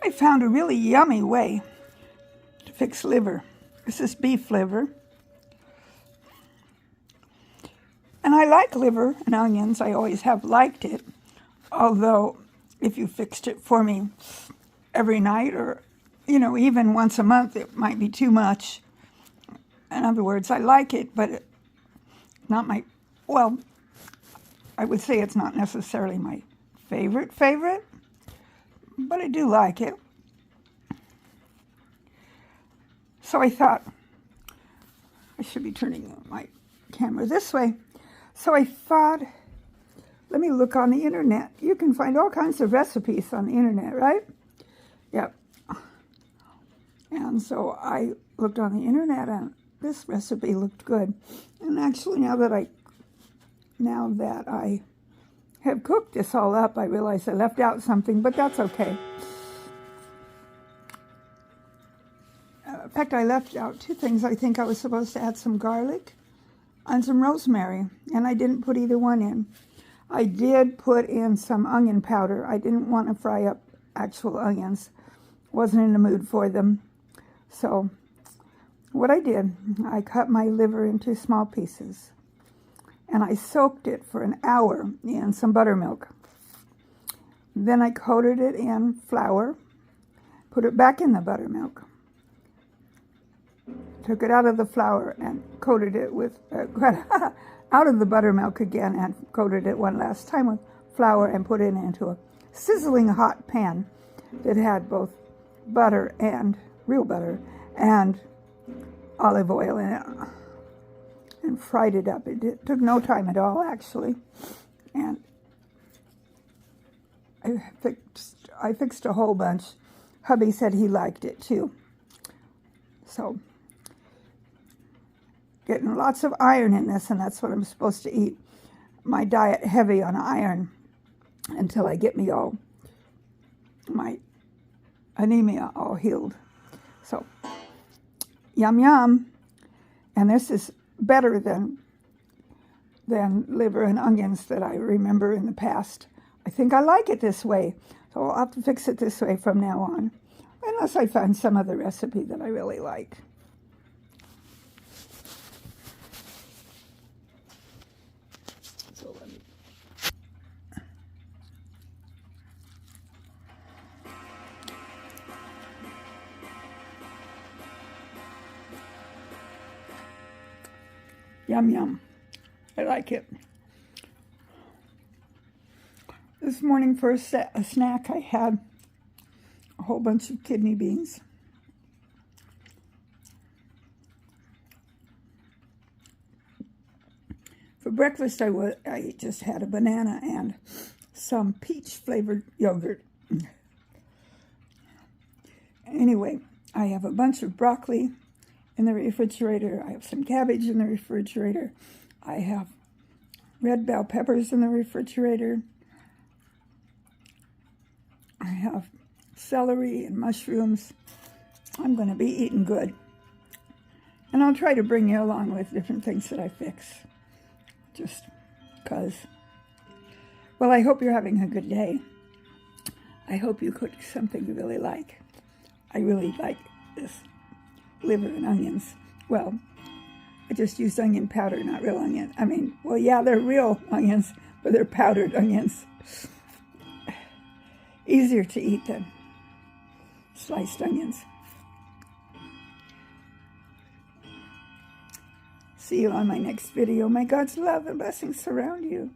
I found a really yummy way to fix liver. This is beef liver. And I like liver and onions. I always have liked it. Although, if you fixed it for me every night or, even once a month, it might be too much. In other words, I like it, but it's not my, well, I would say it's not necessarily my favorite, but I do like it. So I thought I should be turning my camera this way. So I thought, let me look on the internet. You can find all kinds of recipes on the internet, right? Yep. And so I looked on the internet and this recipe looked good. And actually now that I have cooked this all up, I realize I left out something, but that's okay. In fact, I left out two things. I think I was supposed to add some garlic and some rosemary, and I didn't put either one in. I did put in some onion powder. I didn't want to fry up actual onions. Wasn't in the mood for them. So what I did, I cut my liver into small pieces, and I soaked it for an hour in some buttermilk. Then I coated it in flour, put it back in the buttermilk, took it out of the flour and coated it with, out of the buttermilk again and coated it one last time with flour and put it into a sizzling hot pan that had both butter and real butter and olive oil in it, and fried it up. It took no time at all, actually. And I fixed a whole bunch. Hubby said he liked it too. So getting lots of iron in this, and that's what I'm supposed to eat. My diet heavy on iron until I get my anemia all healed. So, yum yum. And this is better than liver and onions that I remember in the past. I think I like it this way. So I'll have to fix it this way from now on, unless I find some other recipe that I really like. Yum, yum. I like it. This morning for a snack, I had a whole bunch of kidney beans. For breakfast, I just had a banana and some peach-flavored yogurt. Anyway, I have a bunch of broccoli in the refrigerator. I have some cabbage in the refrigerator. I have red bell peppers in the refrigerator. I have celery and mushrooms. I'm going to be eating good. And I'll try to bring you along with different things that I fix. Just because. Well, I hope you're having a good day. I hope you cooked something you really like. I really like this liver and onions. Well, I just used onion powder, not real onion. I mean, well, yeah, they're real onions, but they're powdered onions. Easier to eat than sliced onions. See you on my next video. May God's love and blessings surround you.